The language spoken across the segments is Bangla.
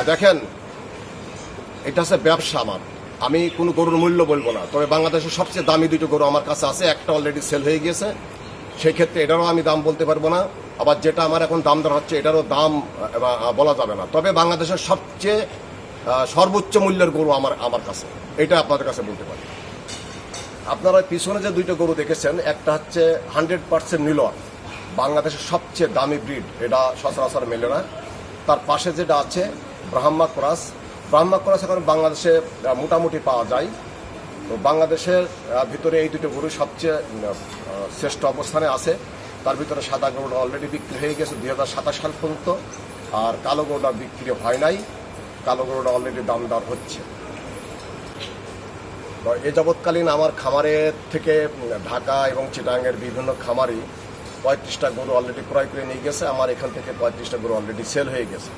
দেখেন, এটা হচ্ছে ব্যবসা। আমার আমি কোনো গরুর মূল্য বলবো না, তবে বাংলাদেশের সবচেয়ে দামি দুটো গরু আমার কাছে আছে, একটা অলরেডি সেল হয়ে গিয়েছে। সেই ক্ষেত্রে এটারও আমি দাম বলতে পারবো না, আবার যেটা আমার এখন দাম দর হচ্ছে এটারও দাম বলা যাবে না। তবে বাংলাদেশের সবচেয়ে সর্বোচ্চ মূল্যের গরু আমার কাছে, এটা আপনাদের কাছে বলতে পারি। আপনারা পিছনে যে দুইটা গরু দেখেছেন, একটা হচ্ছে 100% নীলন, বাংলাদেশের সবচেয়ে দামি ব্রিড, এটা সচরাচর মেলে না। তার পাশে যেটা আছে ব্রাহ্মা ক্রস এখন বাংলাদেশে মোটামুটি পাওয়া যায়। তো বাংলাদেশের ভিতরে এই দুটো গরু সবচেয়ে শ্রেষ্ঠ অবস্থানে আছে। তার ভিতরে সাদা গরুটা অলরেডি বিক্রি হয়ে গেছে 2027 সাল পর্যন্ত, আর কালো গরুটা বিক্রি হয় নাই। কালো গরুটা অলরেডি দাম দর হচ্ছে। এ যাবৎকালীন আমার খামারের থেকে ঢাকা এবং চিটাগাংয়ের বিভিন্ন খামারি 35টা গরু অলরেডি ক্রয় করে নিয়ে গেছে। আমার এখান থেকে 35টা গরু অলরেডি সেল হয়ে গেছে।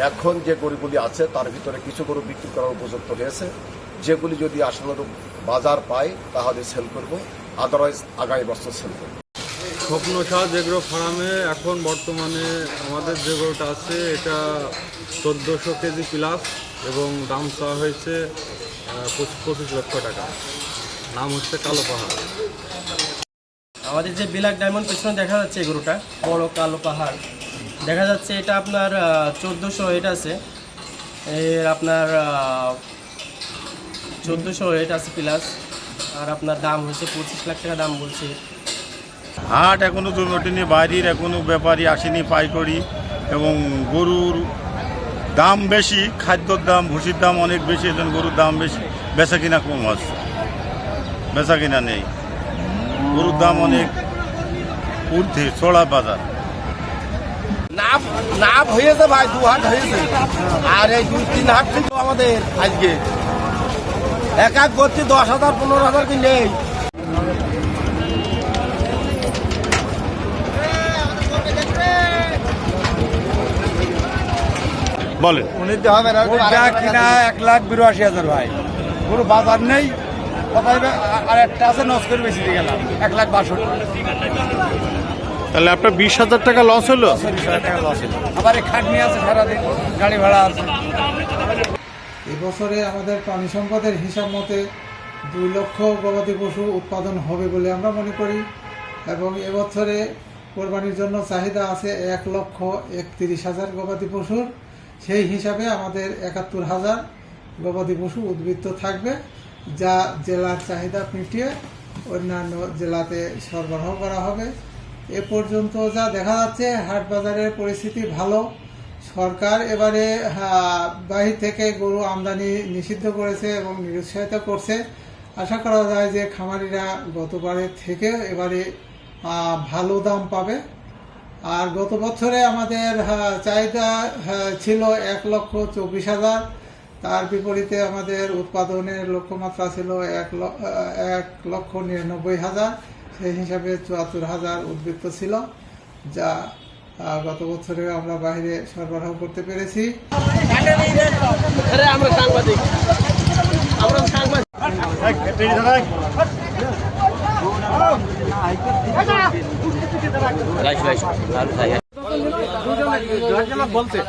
এখন যে গরুগুলি আছে তার ভিতরে কিছু গরু বিক্রি করার উপযুক্ত হয়েছে। যেগুলি যদি আশানুরূপ বাজার পায় তাহলে সেল করব, আদারওয়াইজ আগামী বছর সেল করব। স্বপ্ন শাহ এগ্রো ফার্মে এখন বর্তমানে আমাদের যে গরুটা আছে এটা 1400 কেজি প্লাস এবং দাম চাওয়া হয়েছে 25 লক্ষ টাকা। নাম হচ্ছে কালো পাহাড়। আমাদের যে ব্ল্যাক ডায়মন্ড পেছনে দেখা যাচ্ছে এই গরুটা, বড় কালো পাহাড় দেখা যাচ্ছে, এটা আপনার 1400 ওয়েট আছে। এর আপনার 1400 ওয়েট আছে প্লাস, আর আপনার দাম হচ্ছে 25 লাখ টাকা দাম বলছে। হাট এখনো জমে ওঠেনি, বাইরের এখনো ব্যাপারী আসেনি পাইকারি, এবং গরুর দাম বেশি, খাদ্যর দাম ভুসির দাম অনেক বেশি, এজন্য গরুর দাম বেশি, বেচা কিনা কম হচ্ছে, বেচা কিনা নেই। গরুর দাম অনেক ঊর্ধ্বে, চড়া বাজার। নাপ হয়েছে ভাই, 2 হাট হয়েছে, আর এই 2-3 হাট ছিল আমাদের আজকে। এক করছি 10,000 15,000 কি নেই। বলেন, কিনা 1,82,000 ভাই, গরু বাজার নেই। আর একটা আছে নষ্ট করে বেশি দিয়ে গেলাম 1,62,000। তাহলে আপনার 20,000 টাকা লস হলো। 20,000 টাকা লস হলো, আবার এই খাটনি আছে, সারাদিন গাড়ি ভাড়া আছে। এবছরে আমাদের প্রাণী সম্পদের হিসাব মতে 2 লক্ষ গবাদি পশু উৎপাদন হবে বলে আমরা মনে করি, এবং এবছরে কোরবানির জন্য চাহিদা আছে 1,31,000 গবাদি পশুর। সেই হিসাবে আমাদের 71,000 গবাদি পশু উদ্বৃত্ত থাকবে, যা জেলার চাহিদা মিটিয়ে অন্যান্য জেলাতে সরবরাহ করা হবে। এ পর্যন্ত যা দেখা যাচ্ছে হাট বাজারের পরিস্থিতি ভালো। সরকার এবারে বাহির থেকে গরু আমদানি নিষিদ্ধ করেছে এবং নিরুৎসাহিত করছে। আশা করা যায় যে খামারিরা গতবারের থেকে এবারে ভালো দাম পাবে। আর গত বছরে আমাদের চাহিদা ছিল 1,24,000, তার বিপরীতে আমাদের উৎপাদনের লক্ষ্যমাত্রা ছিল 1,99,000। সেই হিসাবে 74,000 উদ্বৃত্ত ছিল, যা গত বছরে আমরা বাইরে সরবরাহ করতে পেরেছি। বলছে